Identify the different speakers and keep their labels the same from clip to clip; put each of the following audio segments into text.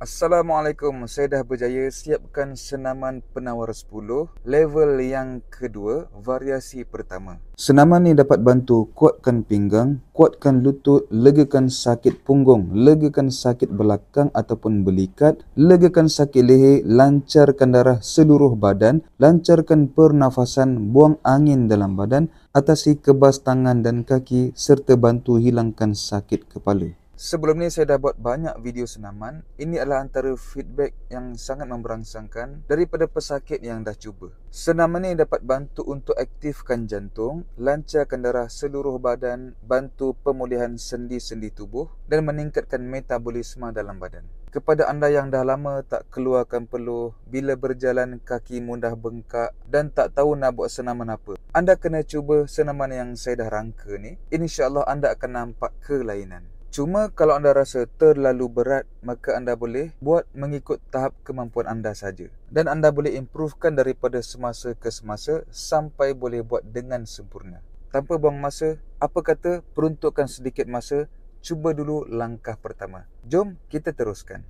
Speaker 1: Assalamualaikum, saya dah berjaya siapkan senaman penawar 10 level yang kedua, variasi pertama. Senaman ni dapat bantu kuatkan pinggang, kuatkan lutut, legakan sakit punggung, legakan sakit belakang ataupun belikat, legakan sakit leher, lancarkan darah seluruh badan, lancarkan pernafasan, buang angin dalam badan, atasi kebas tangan dan kaki serta bantu hilangkan sakit kepala. Sebelum ni saya dah buat banyak video senaman. Ini adalah antara feedback yang sangat memberangsangkan daripada pesakit yang dah cuba. Senaman ni dapat bantu untuk aktifkan jantung, lancarkan darah seluruh badan, bantu pemulihan sendi-sendi tubuh dan meningkatkan metabolisme dalam badan. Kepada anda yang dah lama tak keluarkan peluh, bila berjalan kaki mudah bengkak dan tak tahu nak buat senaman apa, anda kena cuba senaman yang saya dah rangka ni. InsyaAllah anda akan nampak kelainan. Cuma kalau anda rasa terlalu berat, maka anda boleh buat mengikut tahap kemampuan anda saja. Dan anda boleh improvekan daripada semasa ke semasa sampai boleh buat dengan sempurna. Tanpa buang masa, apa kata peruntukkan sedikit masa, cuba dulu langkah pertama. Jom kita teruskan.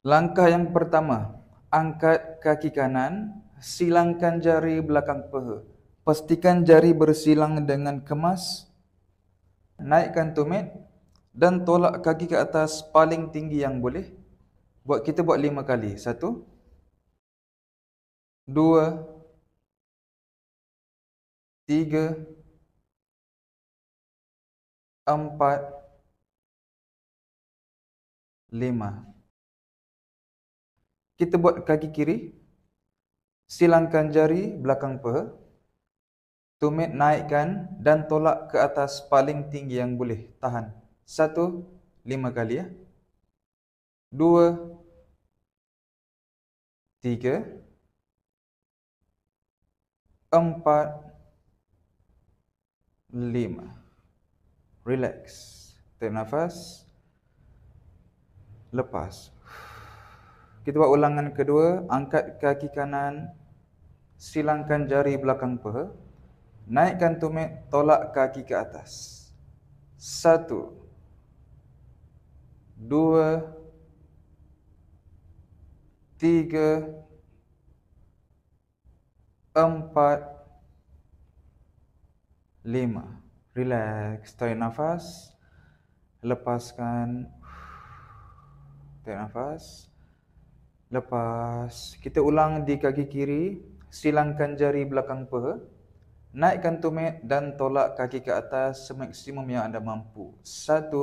Speaker 1: Langkah yang pertama, angkat kaki kanan, silangkan jari belakang paha. Pastikan jari bersilang dengan kemas. Naikkan tumit dan tolak kaki ke atas paling tinggi yang boleh. Kita buat 5 kali. 1, 2, 3, 4, 5. Kita buat kaki kiri. Silangkan jari belakang paha. Tumit naikkan dan tolak ke atas paling tinggi yang boleh. Tahan. 1, 5 kali ya. 2, 3, 4, 5. Relax. Tarik nafas. Lepas. Kita buat ulangan kedua. Angkat kaki kanan. Silangkan jari belakang paha. Naikkan tumit, tolak kaki ke atas. 1, 2, 3, 4, 5. Relax. Tarik nafas. Lepaskan. Tarik nafas. Lepas. Kita ulang di kaki kiri. Silangkan jari belakang paha. Naikkan tumit dan tolak kaki ke atas semaksimum yang anda mampu. 1,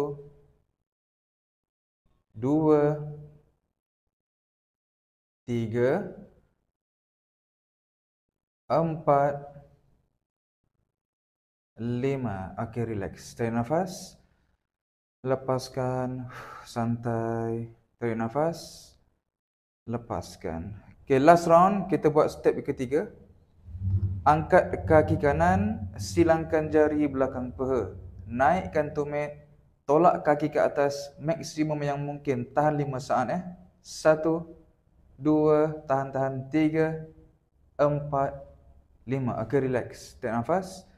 Speaker 1: 2, 3, 4, 5. Okey, relax. Tarik nafas. Lepaskan. Santai. Tarik nafas. Lepaskan. Okey, last round. Kita buat step ketiga. Angkat kaki kanan, silangkan jari belakang paha. Naikkan tumit, tolak kaki ke atas maksimum yang mungkin. Tahan 5 saat 1, 2, tahan-tahan 3, 4, 5. Okey, relax. Tarik nafas.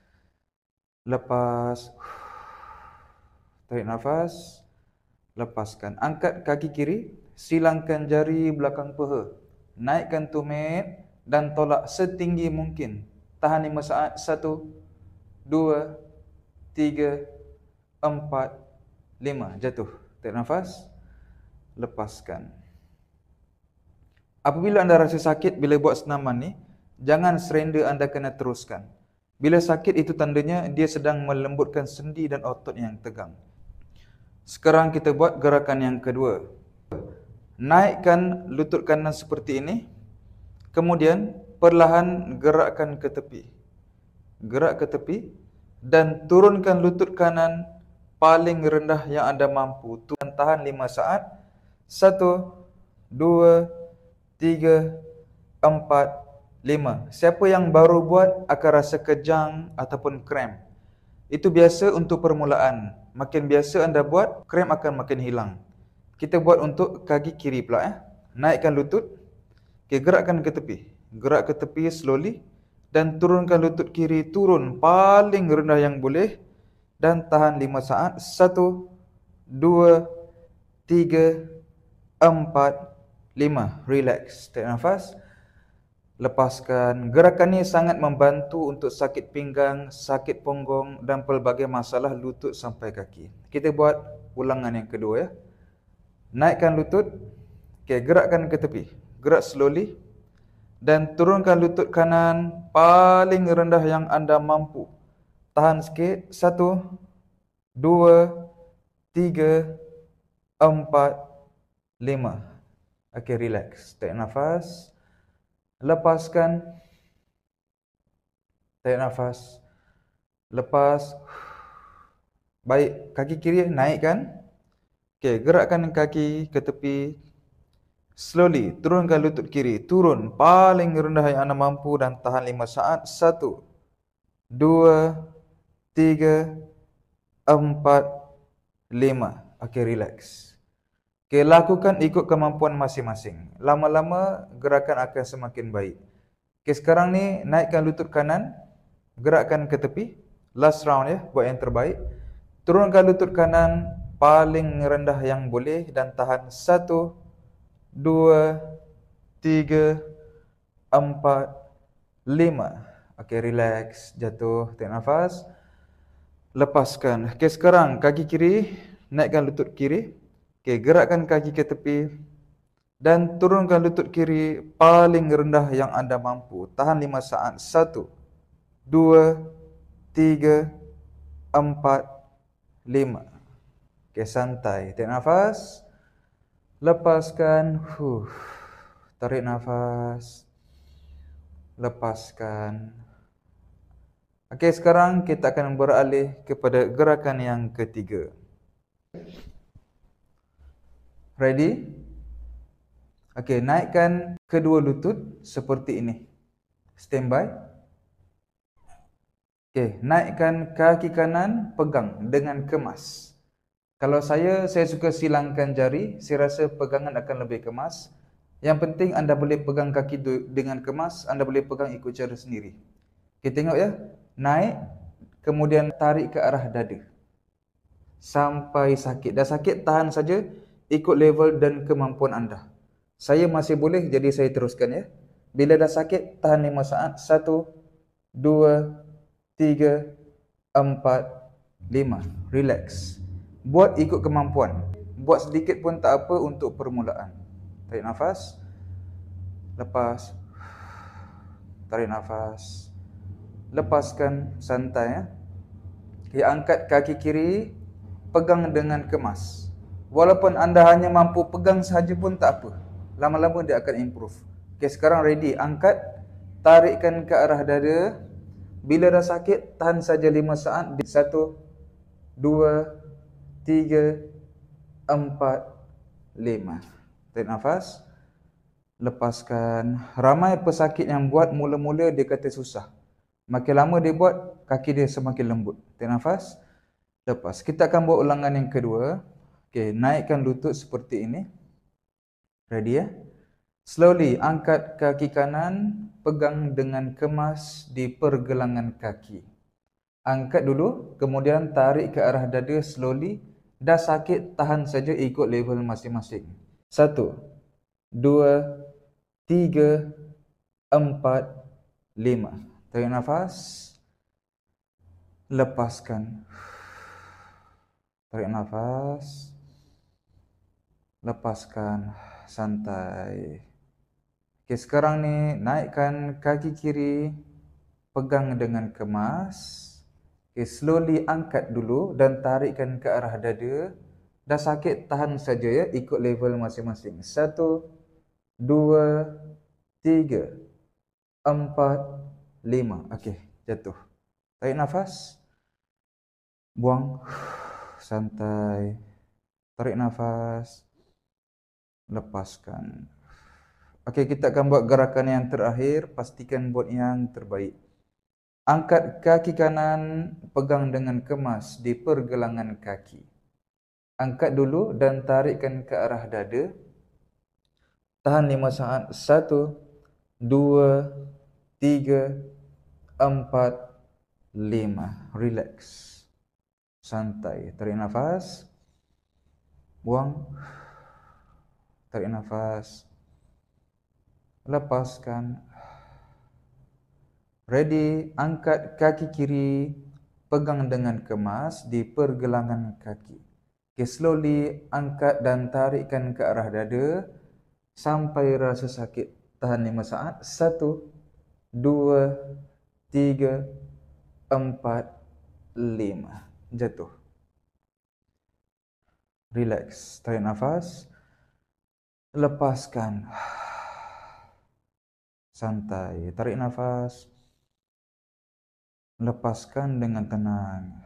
Speaker 1: Lepas. Tarik nafas. Lepaskan. Angkat kaki kiri, silangkan jari belakang paha. Naikkan tumit dan tolak setinggi mungkin. Tahan 5 saat. 1, 2, 3, 4, 5. Jatuh. Tarik nafas. Lepaskan. Apabila anda rasa sakit bila buat senaman ni, jangan surrender, anda kena teruskan. Bila sakit itu tandanya dia sedang melembutkan sendi dan otot yang tegang. Sekarang kita buat gerakan yang kedua. Naikkan lutut kanan seperti ini. Kemudian perlahan gerakkan ke tepi. Gerak ke tepi dan turunkan lutut kanan paling rendah yang anda mampu. Tahan 5 saat. 1, 2, 3, 4, 5. Siapa yang baru buat akan rasa kejang ataupun kram. Itu biasa untuk permulaan. Makin biasa anda buat, kram akan makin hilang. Kita buat untuk kaki kiri pula. Naikkan lutut. Okay, gerakkan ke tepi. Gerak ke tepi slowly. Dan turunkan lutut kiri. Turun paling rendah yang boleh. Dan tahan 5 saat. 1, 2, 3, 4, 5. Relax. Tarik nafas. Lepaskan. Gerakan ni sangat membantu untuk sakit pinggang, sakit punggung dan pelbagai masalah lutut sampai kaki. Kita buat ulangan yang kedua ya. Naikkan lutut. Okey, gerakkan ke tepi. Gerak slowly. Dan turunkan lutut kanan paling rendah yang anda mampu. Tahan sikit. 1, 2, 3, 4, 5. Okey, relax. Tarik nafas. Lepaskan. Tarik nafas. Lepas. Baik, kaki kiri naikkan. Okey, gerakkan kaki ke tepi. Slowly, turunkan lutut kiri. Turun paling rendah yang anda mampu dan tahan 5 saat. 1, 2, 3, 4, 5. Okey, relax. Okey, lakukan ikut kemampuan masing-masing. Lama-lama gerakan akan semakin baik. Okey, sekarang ni naikkan lutut kanan. Gerakkan ke tepi. Last round ya, buat yang terbaik. Turunkan lutut kanan paling rendah yang boleh dan tahan 1, 2, 3, 4, 5. Okey, relax. Jatuh. Tarik nafas. Lepaskan. Okey, sekarang kaki kiri. Naikkan lutut kiri. Okey, gerakkan kaki ke tepi. Dan turunkan lutut kiri paling rendah yang anda mampu. Tahan 5 saat. 1, 2, 3, 4, 5. Okey, santai. Tarik nafas. Lepaskan. Tarik nafas. Lepaskan. Okey, sekarang kita akan beralih kepada gerakan yang ketiga. Ready? Okey, naikkan kedua lutut seperti ini. Standby. Okey, naikkan kaki kanan, pegang dengan kemas. Kalau saya suka silangkan jari, saya rasa pegangan akan lebih kemas. Yang penting anda boleh pegang kaki dengan kemas, anda boleh pegang ikut cara sendiri. Okey, tengok ya. Naik, kemudian tarik ke arah dada. Sampai sakit. Dah sakit, tahan saja, ikut level dan kemampuan anda. Saya masih boleh, jadi saya teruskan ya. Bila dah sakit, tahan 5 saat. 1, 2, 3, 4, 5. Relax. Buat ikut kemampuan. Buat sedikit pun tak apa untuk permulaan. Tarik nafas. Lepas. Tarik nafas. Lepaskan, santai ya. Okay, angkat kaki kiri, pegang dengan kemas. Walaupun anda hanya mampu pegang sahaja pun tak apa. Lama-lama dia akan improve. Okay, sekarang ready. Angkat, tarikkan ke arah dada. Bila dah sakit, tahan saja 5 saat. 1, 2, 3, 4, 5. Tarik nafas. Lepaskan. Ramai pesakit yang buat mula-mula dia kata susah. Makin lama dia buat, kaki dia semakin lembut. Tarik nafas. Lepas. Kita akan buat ulangan yang kedua. Okey, naikkan lutut seperti ini. Ready ya? Slowly, angkat kaki kanan, pegang dengan kemas di pergelangan kaki. Angkat dulu, kemudian tarik ke arah dada slowly. Dah sakit, tahan saja ikut level masing-masing. 1, 2, 3, 4, 5. Tarik nafas. Lepaskan. Tarik nafas. Lepaskan. Santai. Okey, sekarang ni naikkan kaki kiri. Pegang dengan kemas. Okey, slowly angkat dulu dan tarikkan ke arah dada. Dah sakit, tahan saja ya, ikut level masing-masing. 1, 2, 3, 4, 5. Okey, jatuh. Tarik nafas. Buang. Santai. Tarik nafas. Lepaskan. Okey, kita akan buat gerakan yang terakhir. Pastikan buat yang terbaik. Angkat kaki kanan, pegang dengan kemas di pergelangan kaki. Angkat dulu dan tarikkan ke arah dada. Tahan 5 saat. 1, 2, 3, 4, 5. Relax. Santai. Tarik nafas. Buang. Tarik nafas. Lepaskan. Ready, angkat kaki kiri, pegang dengan kemas di pergelangan kaki. Okay, slowly angkat dan tarikkan ke arah dada sampai rasa sakit. Tahan 5 saat. 1, 2, 3, 4, 5. Jatuh. Relax. Tarik nafas. Lepaskan. Santai. Tarik nafas. Lepaskan dengan tenang.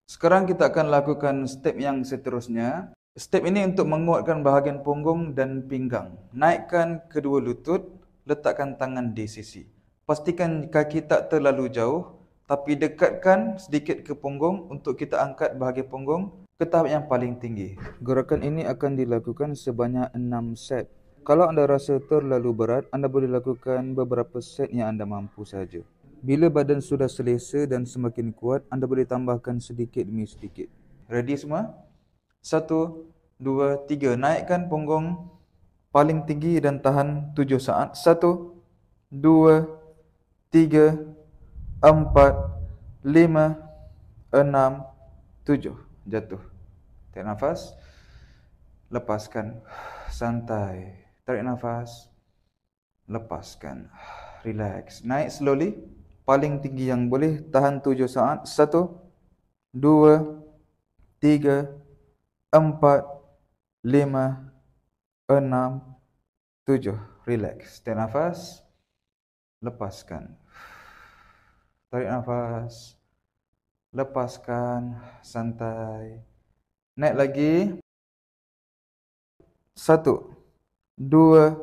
Speaker 1: Sekarang kita akan lakukan step yang seterusnya. Step ini untuk menguatkan bahagian punggung dan pinggang. Naikkan kedua lutut, letakkan tangan di sisi. Pastikan kaki tak terlalu jauh, tapi dekatkan sedikit ke punggung untuk kita angkat bahagian punggung ke tahap yang paling tinggi. Gerakan ini akan dilakukan sebanyak 6 set. Kalau anda rasa terlalu berat, anda boleh lakukan beberapa set yang anda mampu saja. Bila badan sudah selesa dan semakin kuat, anda boleh tambahkan sedikit demi sedikit. Ready semua? 1, 2, 3. Naikkan punggung paling tinggi dan tahan 7 saat. 1, 2, 3, 4, 5, 6, 7. Jatuh. Tarik nafas. Lepaskan. Santai. Tarik nafas. Lepaskan. Relax. Naik slowly. Paling tinggi yang boleh. Tahan 7 saat. 1, 2, 3, 4, 5, 6, 7. Relax. Tarik nafas. Lepaskan. Tarik nafas. Lepaskan. Santai. Naik lagi. 1, 2,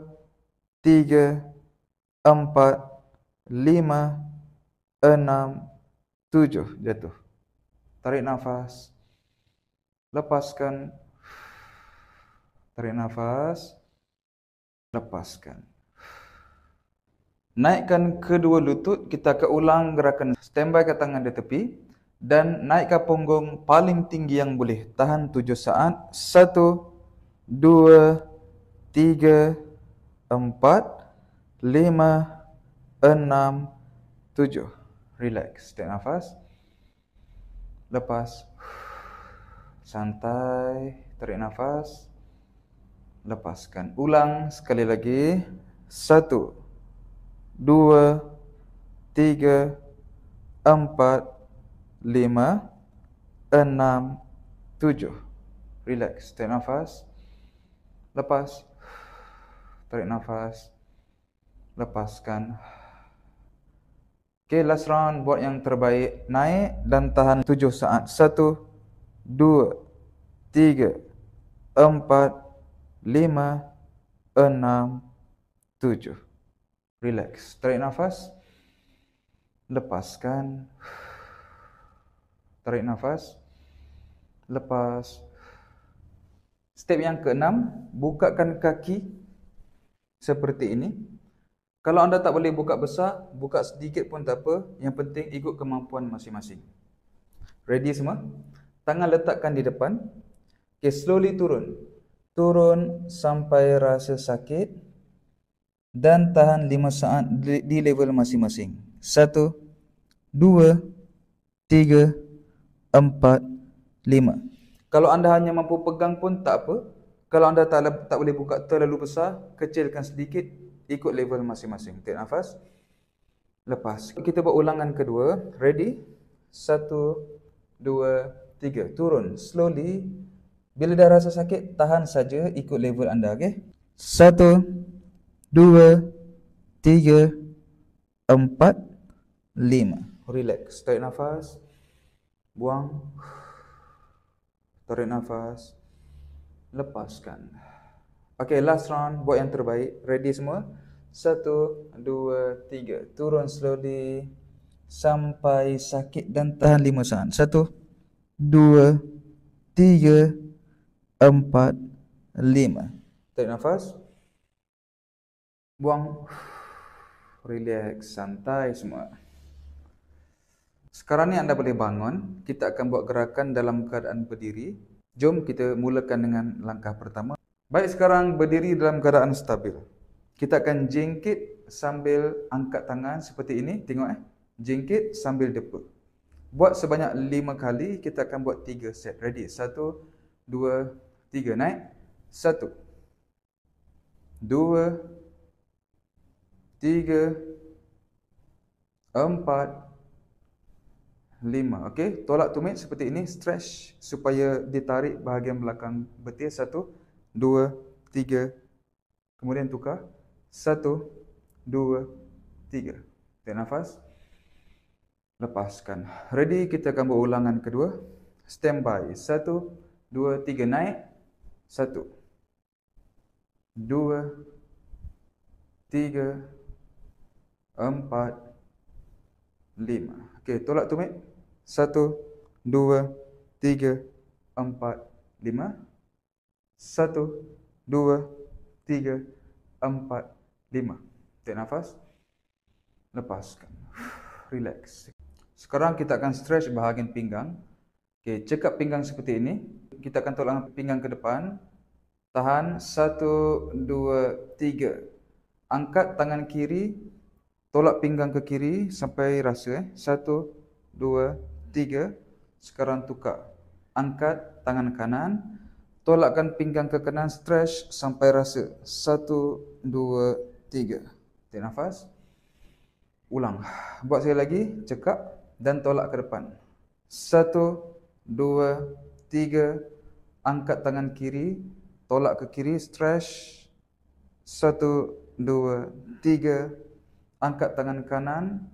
Speaker 1: 3, 4, 5, 6, 7. Jatuh. Tarik nafas. Lepaskan. Tarik nafas. Lepaskan. Naikkan kedua lutut. Kita akan ulang gerakan. Standby tangan di tepi. Dan naikkan punggung paling tinggi yang boleh. Tahan 7 saat. 1, 2, 3, 4, 5, 6, 7. Relax. Tarik nafas. Lepas. Santai. Tarik nafas. Lepaskan. Ulang sekali lagi. 1, 2, 3, 4, 5, 6, 7. Relax. Tarik nafas. Lepas. Tarik nafas. Lepaskan. Okay, last round. Buat yang terbaik. Naik dan tahan 7 saat. 1, 2, 3, 4, 5, 6, 7. Relax. Tarik nafas. Lepaskan. Tarik nafas. Lepas. Step yang ke-6, bukakan kaki seperti ini. Kalau anda tak boleh buka besar, buka sedikit pun tak apa. Yang penting ikut kemampuan masing-masing. Ready semua? Tangan letakkan di depan. Okay, slowly turun. Turun sampai rasa sakit. Dan tahan 5 saat di level masing-masing. 1, 2, 3, 4, 5. Kalau anda hanya mampu pegang pun tak apa. Kalau anda tak boleh buka terlalu besar, kecilkan sedikit, ikut level masing-masing. Tarik nafas. Lepas. Kita buat ulangan kedua. Ready? 1, 2, 3. Turun. Slowly. Bila dah rasa sakit, tahan saja, ikut level anda. Okay? 1, 2, 3, 4, 5. Relax. Tarik nafas. Buang. Tarik nafas. Lepaskan. Okay, last round. Buat yang terbaik. Ready semua? 1, 2, 3. Turun slowly. Sampai sakit dan tahan 5 saat. 1, 2, 3, 4, 5. Tarik nafas. Buang. Relax. Santai semua. Sekarang ni anda boleh bangun. Kita akan buat gerakan dalam keadaan berdiri. Jom kita mulakan dengan langkah pertama. Baik, sekarang berdiri dalam keadaan stabil. Kita akan jingkit sambil angkat tangan seperti ini. Tengok jingkit sambil depa. Buat sebanyak 5 kali. Kita akan buat 3 set. Ready? 1, 2, 3. Naik. 1, 2, 3, 4, 5. Okey, tolak tumit seperti ini, stretch supaya ditarik bahagian belakang betis. 1, 2, 3. Kemudian tukar. 1, 2, 3. Tarik nafas. Lepaskan. Ready, kita akan buat ulangan kedua. Standby. 1, 2, 3. Naik. 1, 2, 3, 4, 5. Okey, tolak tumit. 1, 2, 3, 4, 5. 1, 2, 3, 4, 5. Tarik nafas. Lepaskan. Relax. Sekarang kita akan stretch bahagian pinggang. Okey, cekap pinggang seperti ini. Kita akan tolak pinggang ke depan. Tahan. 1, 2, 3. Angkat tangan kiri. Tolak pinggang ke kiri sampai rasa. 1, 2, 3. Sekarang tukar. Angkat tangan kanan. Tolakkan pinggang ke kanan. Stretch sampai rasa. 1, 2, 3. Tarik nafas. Ulang. Buat sekali lagi. Cekap dan tolak ke depan. 1, 2, 3. Angkat tangan kiri. Tolak ke kiri. Stretch. 1, 2, 3. Angkat tangan kanan.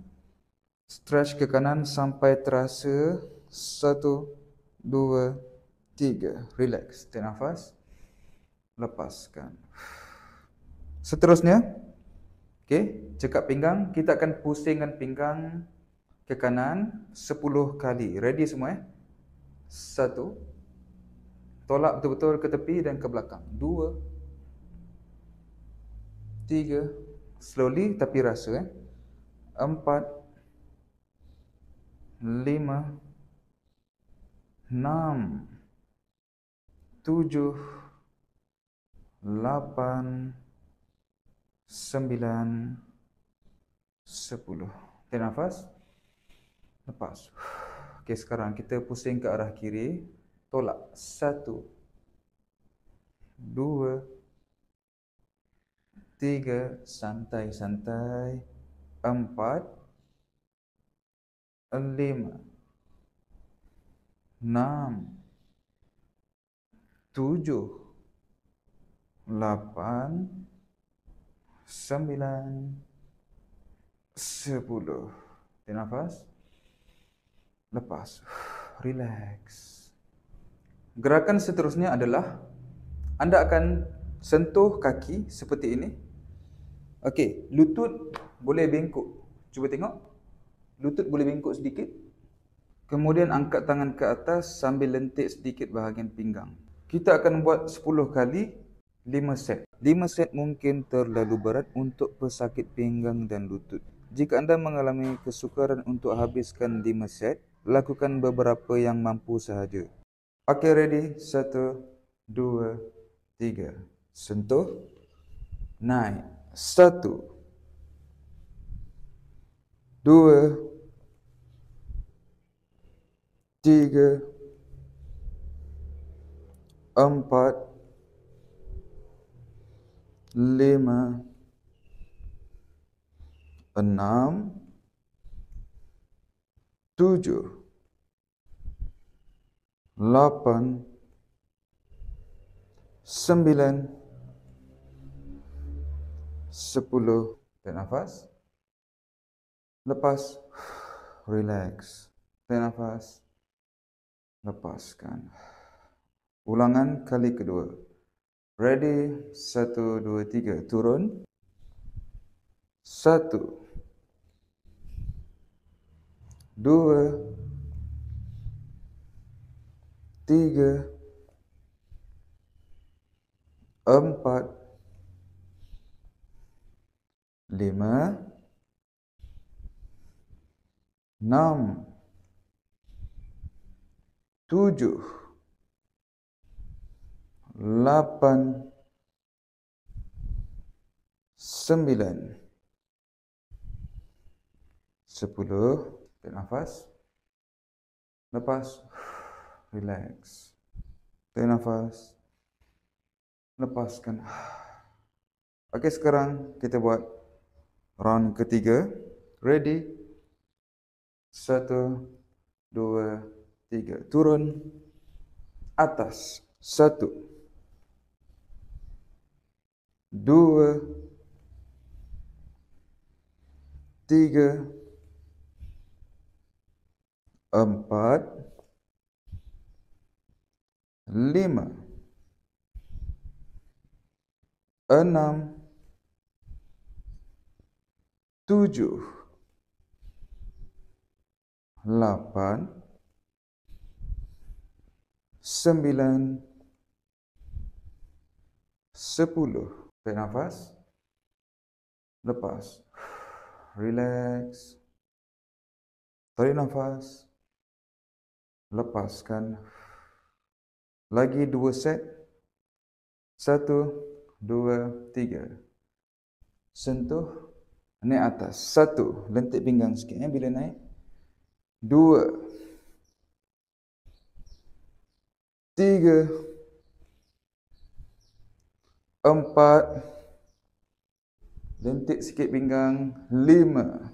Speaker 1: Stretch ke kanan sampai terasa. 1, 2, 3. Relax. Tarik nafas. Lepaskan. Seterusnya. Okey, cekap pinggang. Kita akan pusingkan pinggang ke kanan 10 kali. Ready semua 1. Tolak betul-betul ke tepi dan ke belakang. 2, 3. Slowly tapi rasa 4, 5, 6, 7, 8, 9, 10. Tarik nafas. Lepas. Okey, sekarang kita pusing ke arah kiri. Tolak. 1, 2, 3. Santai-santai. 4, 5, 6, 7, 8, 9, 10. Tarik nafas. Lepas. Relax. Gerakan seterusnya adalah anda akan sentuh kaki seperti ini. Okey, lutut boleh bengkok. Cuba tengok. Lutut boleh bengkok sedikit. Kemudian angkat tangan ke atas sambil lentik sedikit bahagian pinggang. Kita akan buat 10 kali 5 set. 5 set mungkin terlalu berat untuk pesakit pinggang dan lutut. Jika anda mengalami kesukaran untuk habiskan 5 set, lakukan beberapa yang mampu sahaja. Okey, ready? 1, 2, 3. Sentuh. Naik. 1, 2, 3, 4, 5, 6, 7, 8, 9, 10. Tarik nafas. Lepas. Relax. Tarik nafas. Lepaskan. Ulangan kali kedua. Ready? 1, 2, 3. Turun. 1, 2, 3, 4, 5, 6, 7, 8, 9, 10. Tarik nafas. Lepas. Relax. Tarik nafas. Lepaskan. Okey, sekarang kita buat round ketiga. Ready? 1, 2, 3. Turun. Atas. 1, 2, 3, 4, 5, 6, 7, 8, 9, 10. Tarik nafas. Lepas. Relax. Tarik nafas. Lepaskan. Lagi 2 set. 1, 2, 3. Sentuh. Naik atas. 1. Lentik pinggang sikit bila naik. 2, 3, 4. Lentik sikit pinggang. 5,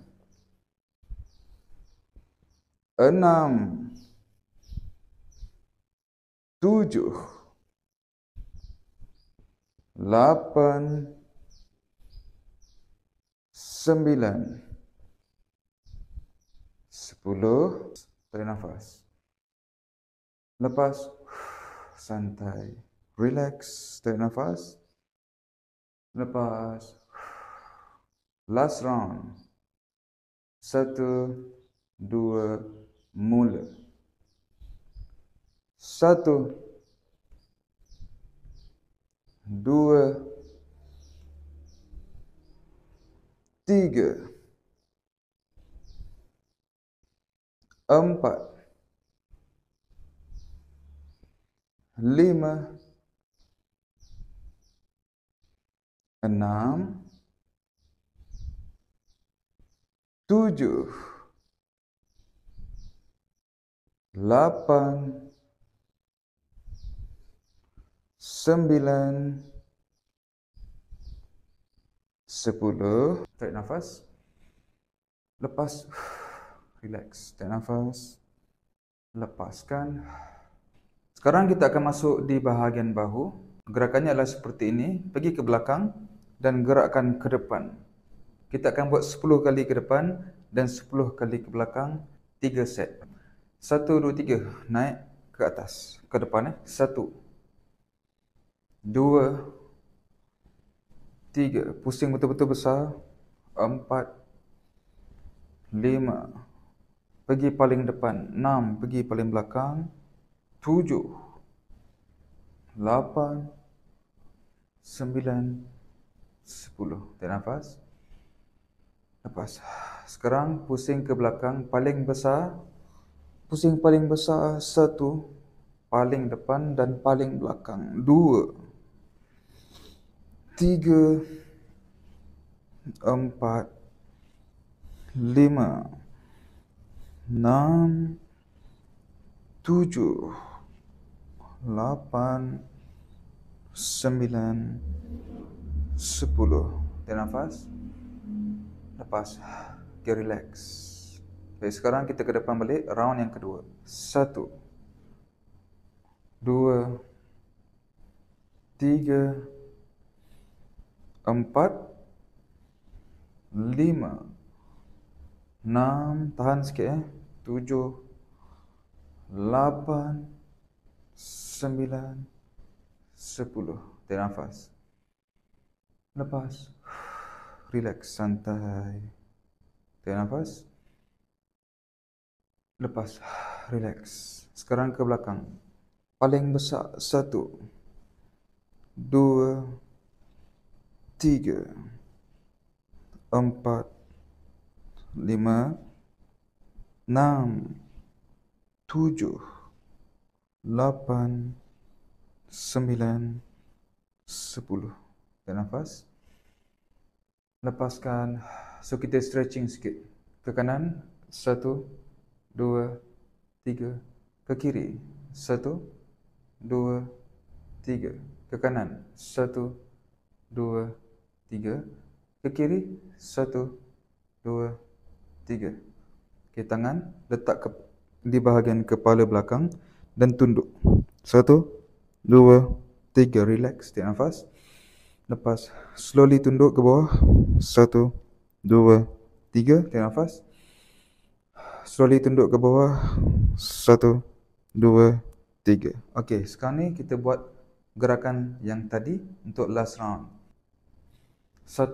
Speaker 1: 6, 7, 8, 9, 10. Tarik nafas. Lepas. Santai. Relax. Tarik nafas. Lepas. Last round. 1, 2, mula. 1, 2, 3, 4, 5, 6, 7, 8, 9, 10. Tarik nafas. Lepas. Relax. Tarik nafas. Lepaskan. Sekarang kita akan masuk di bahagian bahu. Gerakannya adalah seperti ini. Pergi ke belakang dan gerakkan ke depan. Kita akan buat 10 kali ke depan dan 10 kali ke belakang. 3 set. 1, 2, 3. Naik ke atas. Ke depan. 1, 2, 3. Pusing betul-betul besar. 4, 5. Pergi paling depan. 6. Pergi paling belakang. 7, 8, 9, 10. Tarik nafas. Lepas. Sekarang pusing ke belakang paling besar. Pusing paling besar. 1. Paling depan dan paling belakang. 2, 3, 4, 5, 6, 7, 8, 9, 10. Tarik nafas. Lepas. Okay, relax. Okay, sekarang kita ke depan balik. Round yang kedua. 1, 2, 3, 4, 5, 6. Tahan sikit 7, 8, 9, 10. Tarik nafas. Lepas. Relax, santai. Tarik nafas. Lepas. Relax. Sekarang ke belakang. Paling besar. 1, 2, 3, 4, 5, 6, 7, 8, 9, 10. Tarik nafas. Lepaskan. So kita stretching sikit. Ke kanan. 1, 2, 3. Ke kiri. 1, 2, 3. Ke kanan. 1, 2, 3. Ke kiri. 1, 2, 3. Okey, tangan letak di bahagian kepala belakang dan tunduk. 1, 2, 3. Relax. Tarik nafas. Lepas. Slowly tunduk ke bawah. 1, 2, 3. Tarik nafas. Slowly tunduk ke bawah. 1, 2, 3. Okey, sekarang ni kita buat gerakan yang tadi untuk last round. 1.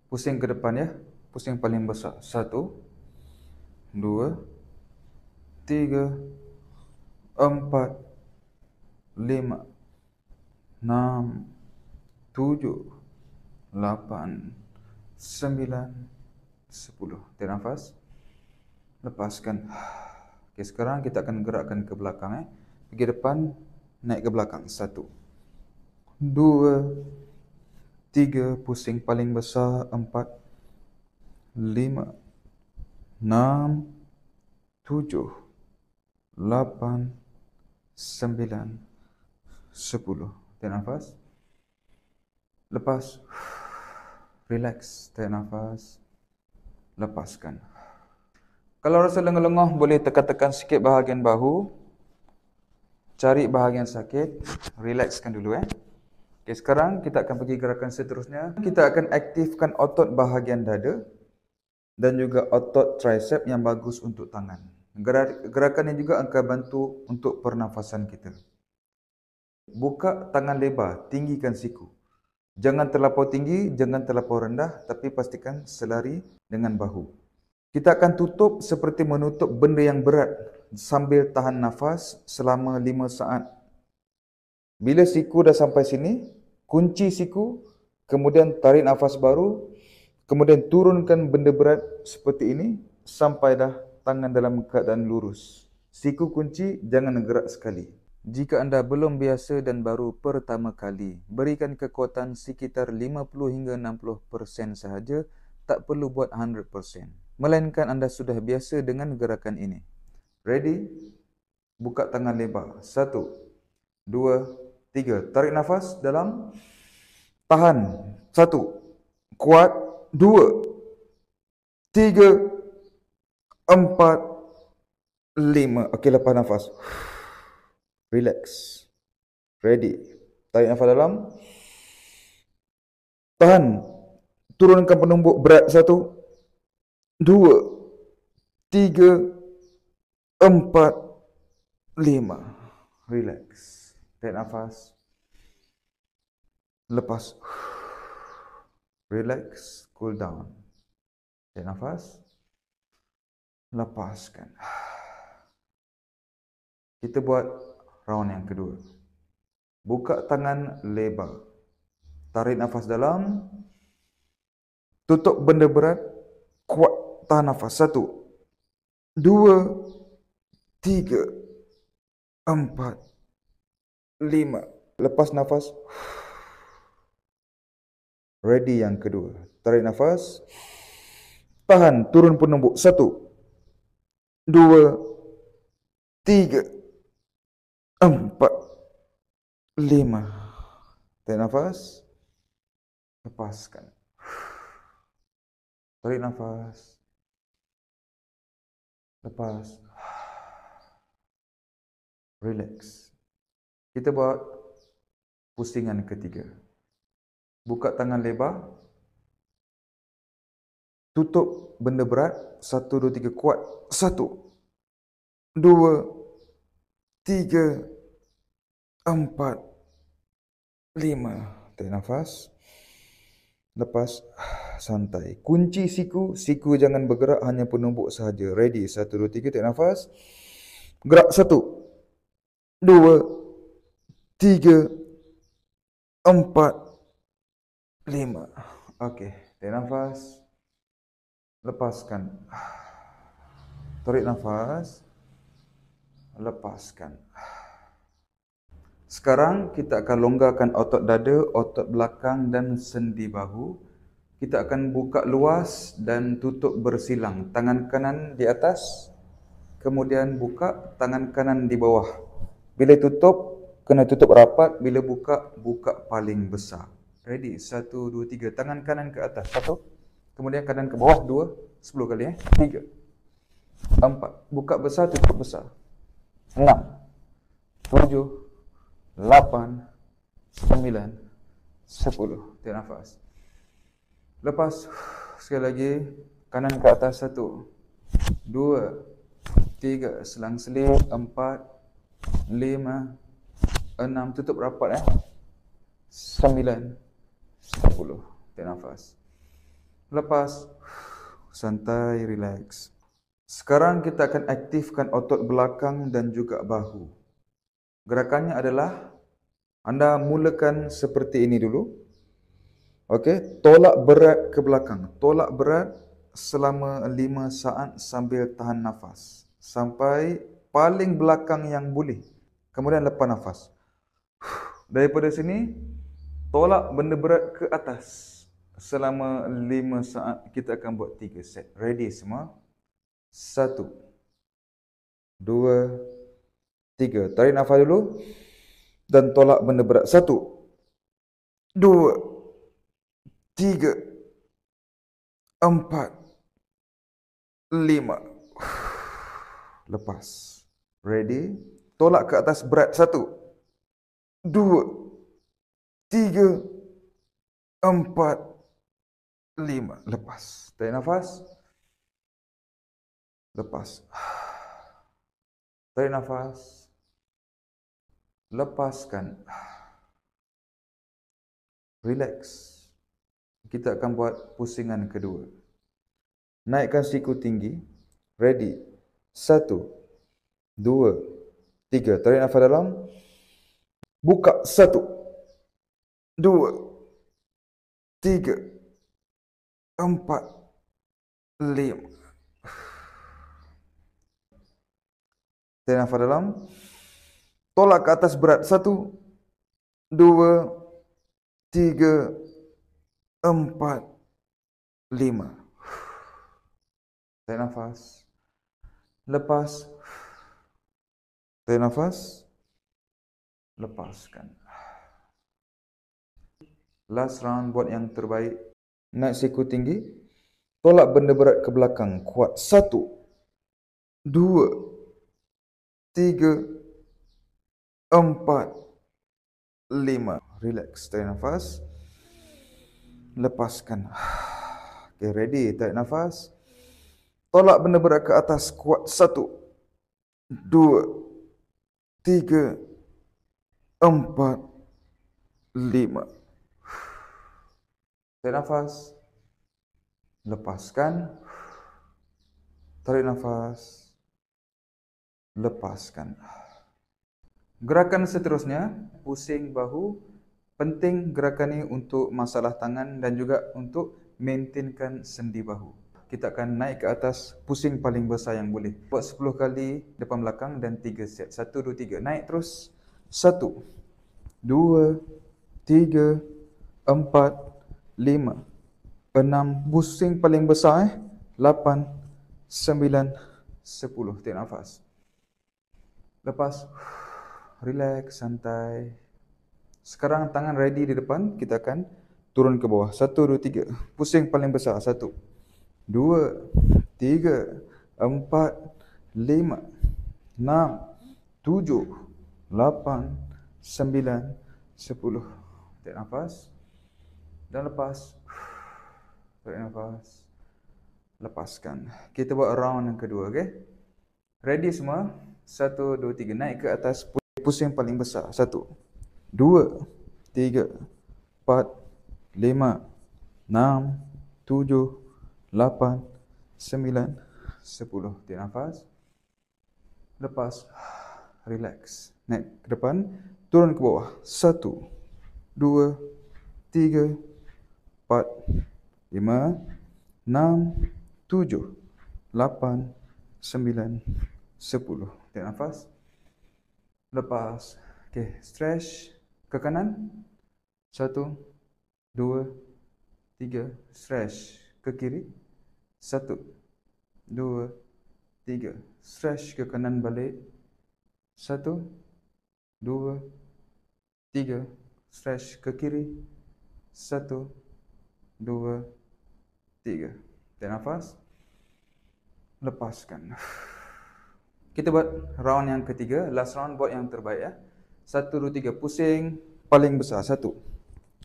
Speaker 1: Pusing ke depan ya. Pusing paling besar. 1, 2, 3, 4, 5, 6, 7, 8, 9, 10. Tarik nafas. Lepaskan. Okey, sekarang kita akan gerakkan ke belakang. Pergi depan, naik ke belakang. 1, 2, 3. Pusing paling besar. 4, 5, 6, 7, 8, 9, 10. Tarik nafas. Lepas. Relax. Tarik nafas. Lepaskan. Kalau rasa lengah-lengah, boleh tekan-tekan sikit bahagian bahu. Cari bahagian sakit. Relaxkan dulu. Okey, sekarang kita akan pergi gerakan seterusnya. Kita akan aktifkan otot bahagian dada dan juga otot tricep yang bagus untuk tangan. Gerakan ini juga akan bantu untuk pernafasan kita. Buka tangan lebar, tinggikan siku. Jangan terlampau tinggi, jangan terlampau rendah, tapi pastikan selari dengan bahu. Kita akan tutup seperti menutup benda yang berat sambil tahan nafas selama 5 saat. Bila siku dah sampai sini, kunci siku, kemudian tarik nafas baru, kemudian turunkan benda berat seperti ini sampai dah tangan dalam keadaan lurus. Siku kunci, jangan gerak sekali. Jika anda belum biasa dan baru pertama kali, berikan kekuatan sekitar 50 hingga 60% sahaja, tak perlu buat 100%. Melainkan anda sudah biasa dengan gerakan ini. Ready? Buka tangan lebar. 1, 2, 3. Tarik nafas dalam. Tahan. 1. Kuat. 2, 3, 4, 5. Okey, lepas nafas. Relax. Ready. Tarik nafas dalam. Tahan. Turunkan penumbuk berat. 1, 2, 3, 4, 5. Relax. Tarik nafas. Lepas. Relax. Cool down. Tarik nafas. Lepaskan. Kita buat round yang kedua. Buka tangan lebar. Tarik nafas dalam. Tutup benda berat. Kuat. Tahan nafas. 1, 2, 3, 4, 5. Lepas nafas. Ready yang kedua. Tarik nafas. Tahan. Turun penumbuk. 1, 2, 3, 4, 5. Tarik nafas. Lepaskan. Tarik nafas. Lepas. Relax. Kita buat pusingan ketiga. Buka tangan lebar. Tutup benda berat. 1, 2, 3. Kuat. 1, 2, 3, 4, 5. Tarik nafas. Lepas. Santai. Kunci siku. Siku jangan bergerak, hanya penumbuk sahaja. Ready. 1, 2, 3. Tarik nafas. Gerak. 1, 2, 3, 4, 5. Okey. Tarik nafas. Lepaskan. Tarik nafas. Lepaskan. Sekarang kita akan longgarkan otot dada, otot belakang dan sendi bahu. Kita akan buka luas dan tutup bersilang. Tangan kanan di atas, kemudian buka tangan kanan di bawah. Bila tutup, kena tutup rapat. Bila buka, buka paling besar. Ready? 1, 2, 3. Tangan kanan ke atas. 1. Kemudian kanan ke bawah. 2. 10 kali. 3. 4. Buka besar, tutup besar. 6. 7. 8, 9, 10. Tarik nafas. Lepas, sekali lagi, kanan ke atas. 1, 2, 3, selang-seling. 4, 5, 6, tutup rapat 9, 10. Tarik nafas. Lepas, santai, relax. Sekarang kita akan aktifkan otot belakang dan juga bahu. Gerakannya adalah anda mulakan seperti ini dulu. Okey, tolak berat ke belakang. Tolak berat selama 5 saat sambil tahan nafas. Sampai paling belakang yang boleh. Kemudian lepas nafas. Daripada sini, tolak benda berat ke atas. Selama 5 saat, kita akan buat 3 set. Ready semua? 1, 2, 3. Tarik nafas dulu. Dan tolak benda berat. 1, 2, 3, 4, 5. Lepas. Ready? Tolak ke atas berat. 1, 2, 3, 4, 5. Lepas. Tarik nafas. Lepas. Tarik nafas. Lepaskan. Relax. Kita akan buat pusingan kedua. Naikkan siku tinggi. Ready. 1, 2, 3. Tarik nafas dalam. Buka. 1, 2, 3, 4, 5. Tarik nafas dalam. Tolak ke atas berat. 1, 2, 3, 4, 5. Tarik nafas. Lepas. Tarik nafas. Lepaskan. Last round buat yang terbaik. Naik siku tinggi. Tolak benda berat ke belakang. Kuat. 1, 2, 3, 4, 5. Relax. Tarik nafas. Lepaskan. Okay, ready. Tarik nafas. Tolak benda berat ke atas. Kuat. 1, 2, 3, 4, 5. Tarik nafas. Lepaskan. Tarik nafas. Lepaskan. Gerakan seterusnya, pusing bahu. Penting gerakan ini untuk masalah tangan dan juga untuk maintainkan sendi bahu. Kita akan naik ke atas, pusing paling besar yang boleh. Buat 10 kali depan belakang dan 3 set. 1, 2, 3. Naik terus. 1, 2, 3, 4, 5, 6. Pusing paling besar 8, 9, 10. Tarik nafas. Lepas. Relax, santai. Sekarang tangan ready di depan. Kita akan turun ke bawah. 1, 2, 3. Pusing paling besar. 1, 2, 3, 4, 5, 6, 7, 8, 9, 10. Tarik nafas. Dan lepas. Tarik nafas. Lepaskan. Kita buat round yang kedua, okey? Ready semua? 1, 2, 3. Naik ke atas. Pusing paling besar. 1, 2, 3, 4, 5, 6, 7, 8, 9, 10. Tarik nafas. Lepas. Relax. Naik ke depan. Turun ke bawah. 1, 2, 3, 4, 5, 6, 7, 8, 9, 10. Tarik nafas. Lepas. Okey, stretch ke kanan. 1, 2, 3. Stretch ke kiri. 1, 2, 3. Stretch ke kanan balik. 1, 2, 3. Stretch ke kiri. 1, 2, 3. Tarik nafas. Lepaskan. Kita buat round yang ketiga. Last round buat yang terbaik ya. 1, 2, 3. Pusing paling besar. 1,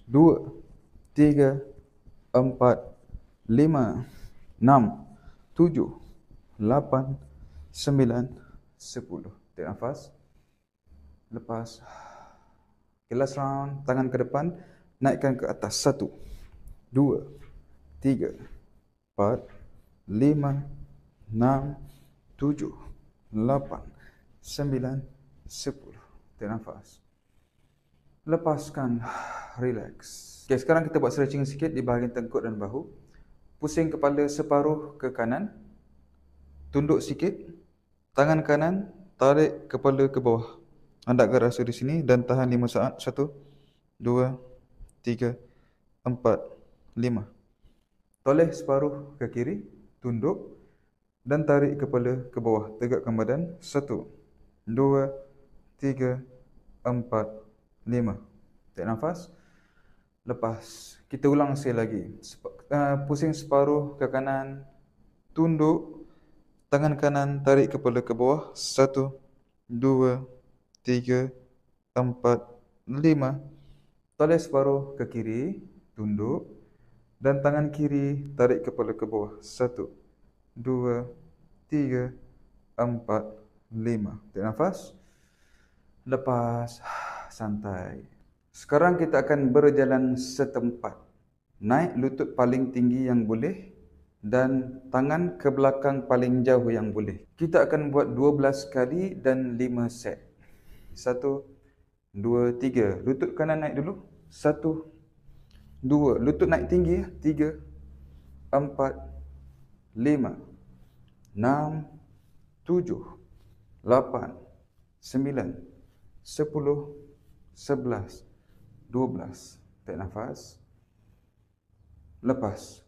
Speaker 1: 2, 3, 4, 5, 6, 7, 8, 9, 10. Tarik nafas. Lepas. Okay, last round. Tangan ke depan. Naikkan ke atas. 1, 2, 3, 4, 5, 6, 7, 8, 9, 10. Tarik nafas. Lepaskan. Relax. Okay, sekarang kita buat stretching sikit di bahagian tengkuk dan bahu. Pusing kepala separuh ke kanan. Tunduk sikit. Tangan kanan, tarik kepala ke bawah. Anda akan rasa di sini dan tahan 5 saat. 1, 2, 3, 4, 5. Toleh separuh ke kiri. Tunduk. Dan tarik kepala ke bawah. Tegakkan badan. 1, 2, 3, 4, 5. Tarik nafas. Lepas. Kita ulang sekali lagi. Pusing separuh ke kanan. Tunduk. Tangan kanan tarik kepala ke bawah. 1, 2, 3, 4, 5. Toleh separuh ke kiri. Tunduk. Dan tangan kiri tarik kepala ke bawah. 1, 2, 3, 4, 5. Tarik nafas. Lepas. Santai. Sekarang kita akan berjalan setempat. Naik lutut paling tinggi yang boleh. Dan tangan ke belakang paling jauh yang boleh. Kita akan buat 12 kali dan 5 set. 1, 2, 3. Lutut kanan naik dulu. 1, 2. Lutut naik tinggi. 3, 4, 5, 6, 7, 8, 9, 10, 11, 12. Tarik nafas. Lepas.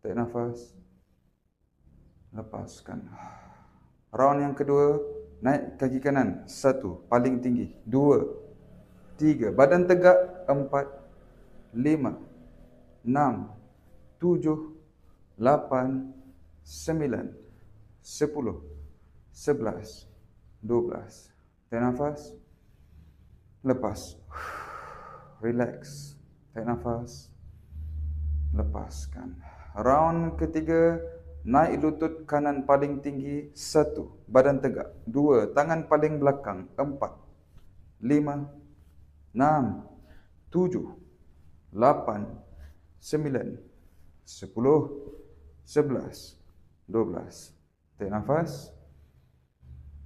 Speaker 1: Tarik nafas. Lepaskan. Round yang kedua. Naik kaki kanan. 1. Paling tinggi. 2, 3. Badan tegak. 4, 5, 6, 7, 8, 9, 10, 11, 12. Tarik nafas. Lepas. Relax. Tarik nafas. Lepaskan. Round ketiga. Naik lutut kanan paling tinggi. 1. Badan tegak. 2. Tangan paling belakang. 4, 5, 6, 7, 8, 9, 10, 11, 12. Tarik nafas.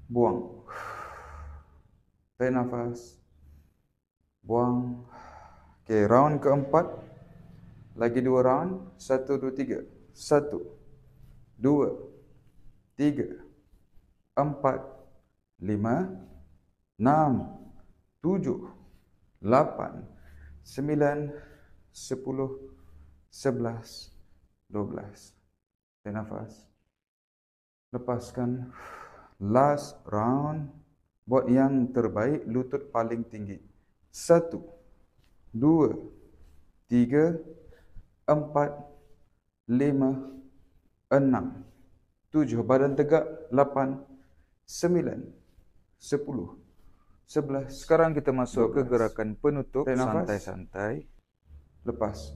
Speaker 1: Buang. Tarik nafas. Buang. Okey, round keempat. Lagi 2 round. 1, 2, 3. 1, 2, 3, 4, 5, 6, 7, 8, 9, 10, 11, 12. Tarik nafas. Lepaskan. Last round. Buat yang terbaik, lutut paling tinggi. 1, 2, 3, 4, 5, 6, 7. Badan tegak. 8, 9, 10, 11. Sekarang kita masuk ke gerakan penutup. Santai-santai. Lepas.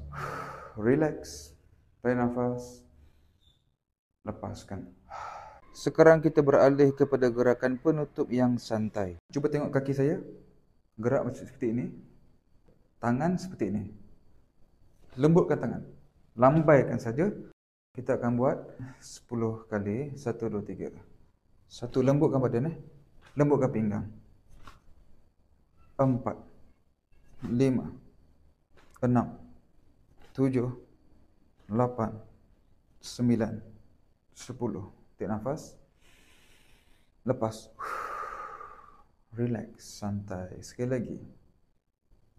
Speaker 1: Relax. Tarik nafas. Lepaskan. Sekarang kita beralih kepada gerakan penutup yang santai. Cuba tengok kaki saya. Gerak seperti ini. Tangan seperti ini. Lembutkan tangan. Lambaikan saja. Kita akan buat 10 kali. 1, 2, 3. 1. Lembutkan badan. Lembutkan pinggang. 4, 5, 6, 7, 8, 9, 10. Tarik nafas. Lepas. Relax, santai. Sekali lagi.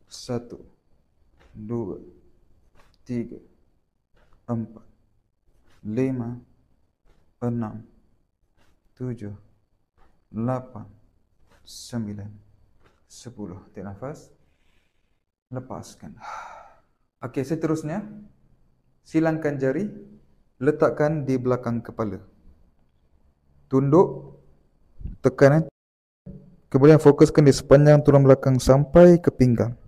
Speaker 1: 1, 2, 3, 4, 5, 6, 7, 8, 9, 10. Tarik nafas. Lepaskan. Okey, seterusnya. Silangkan jari. Letakkan di belakang kepala. Tunduk. Tekan. Kemudian fokuskan di sepanjang tulang belakang sampai ke pinggang.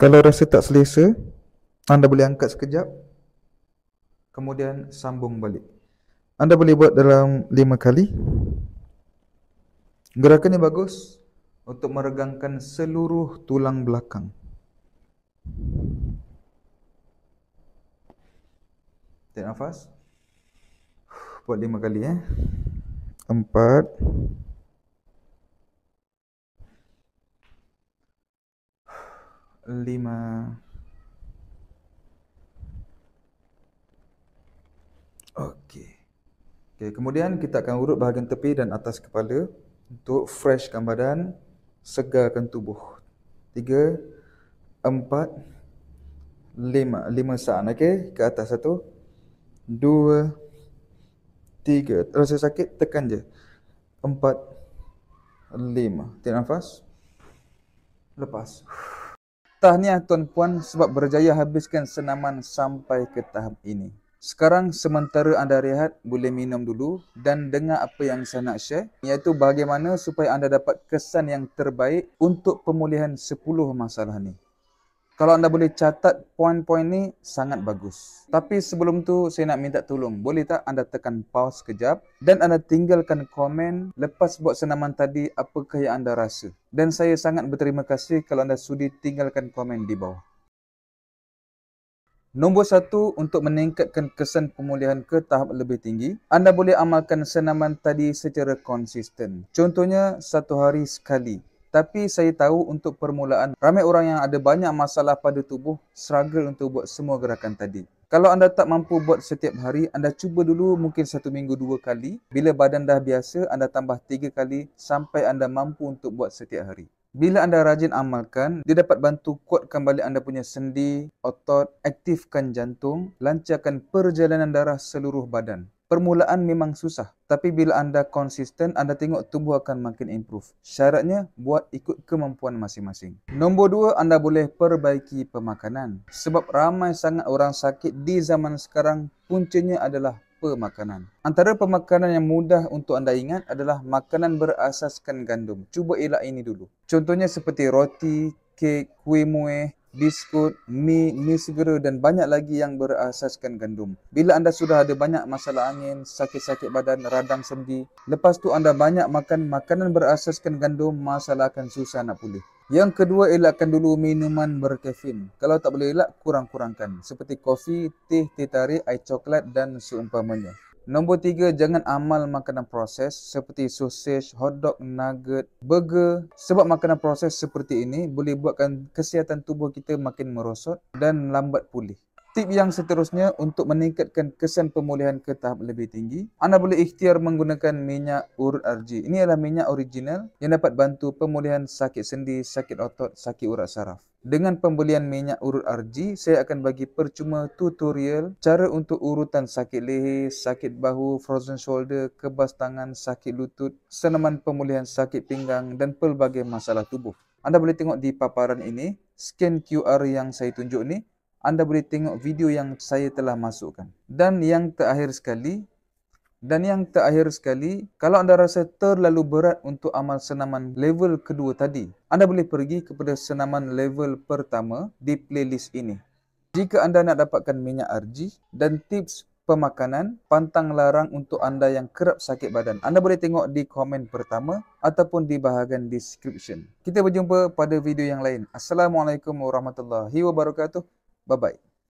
Speaker 1: Kalau rasa tak selesa, anda boleh angkat sekejap. Kemudian sambung balik. Anda boleh buat dalam 5 kali. Gerakan ini bagus untuk meregangkan seluruh tulang belakang. Tarik nafas. Buat 5 kali 4, 5. Okey. Kemudian kita akan urut bahagian tepi dan atas kepala untuk freshkan badan, segarkan tubuh. 3, 4, 5. 5 saat. Okey, ke atas. 1, 2, 3. Rasa sakit, tekan je. 4, 5. Tarik nafas. Lepas. Tahniah tuan-puan sebab berjaya habiskan senaman sampai ke tahap ini. Sekarang sementara anda rehat, boleh minum dulu dan dengar apa yang saya nak share, iaitu bagaimana supaya anda dapat kesan yang terbaik untuk pemulihan 10 masalah ni. Kalau anda boleh catat poin-poin ni, sangat bagus. Tapi sebelum tu, saya nak minta tolong. Boleh tak anda tekan pause sekejap dan anda tinggalkan komen lepas buat senaman tadi apakah yang anda rasa. Dan saya sangat berterima kasih kalau anda sudi tinggalkan komen di bawah. Nombor 1, untuk meningkatkan kesan pemulihan ke tahap lebih tinggi, anda boleh amalkan senaman tadi secara konsisten. Contohnya, 1 hari sekali. Tapi saya tahu untuk permulaan, ramai orang yang ada banyak masalah pada tubuh struggle untuk buat semua gerakan tadi. Kalau anda tak mampu buat setiap hari, anda cuba dulu mungkin 1 minggu 2 kali. Bila badan dah biasa, anda tambah 3 kali sampai anda mampu untuk buat setiap hari. Bila anda rajin amalkan, dia dapat bantu kuatkan balik anda punya sendi, otot, aktifkan jantung, lancarkan perjalanan darah seluruh badan. Permulaan memang susah, tapi bila anda konsisten, anda tengok tubuh akan makin improve. Syaratnya, buat ikut kemampuan masing-masing. Nombor 2, anda boleh perbaiki pemakanan. Sebab ramai sangat orang sakit di zaman sekarang, puncanya adalah pemakanan. Antara pemakanan yang mudah untuk anda ingat adalah makanan berasaskan gandum. Cuba elak ini dulu. Contohnya seperti roti, kek, kuih muih, biskut, mi segera dan banyak lagi yang berasaskan gandum. Bila anda sudah ada banyak masalah angin, sakit-sakit badan, radang sendi, lepas tu anda banyak makan makanan berasaskan gandum, masalah akan susah nak pulih. Yang kedua, elakkan dulu minuman berkafein. Kalau tak boleh elak, kurang-kurangkan. Seperti kopi, teh tarik, air coklat dan seumpamanya. Nombor 3, jangan amal makanan proses seperti sausage, hotdog, nugget, burger. Sebab makanan proses seperti ini boleh buatkan kesihatan tubuh kita makin merosot dan lambat pulih. Tip yang seterusnya untuk meningkatkan kesan pemulihan ke tahap lebih tinggi, anda boleh ikhtiar menggunakan minyak urut RG. Ini adalah minyak original yang dapat bantu pemulihan sakit sendi, sakit otot, sakit urat saraf. Dengan pembelian minyak urut RG, saya akan bagi percuma tutorial cara untuk urutan sakit leher, sakit bahu, frozen shoulder, kebas tangan, sakit lutut, senaman pemulihan sakit pinggang dan pelbagai masalah tubuh. Anda boleh tengok di paparan ini, scan QR yang saya tunjuk ni, anda boleh tengok video yang saya telah masukkan. Dan yang terakhir sekali, kalau anda rasa terlalu berat untuk amal senaman level kedua tadi, anda boleh pergi kepada senaman level pertama di playlist ini. Jika anda nak dapatkan minyak RG dan tips pemakanan, pantang larang untuk anda yang kerap sakit badan, anda boleh tengok di komen pertama ataupun di bahagian description. Kita berjumpa pada video yang lain. Assalamualaikum warahmatullahi wabarakatuh. Bye-bye.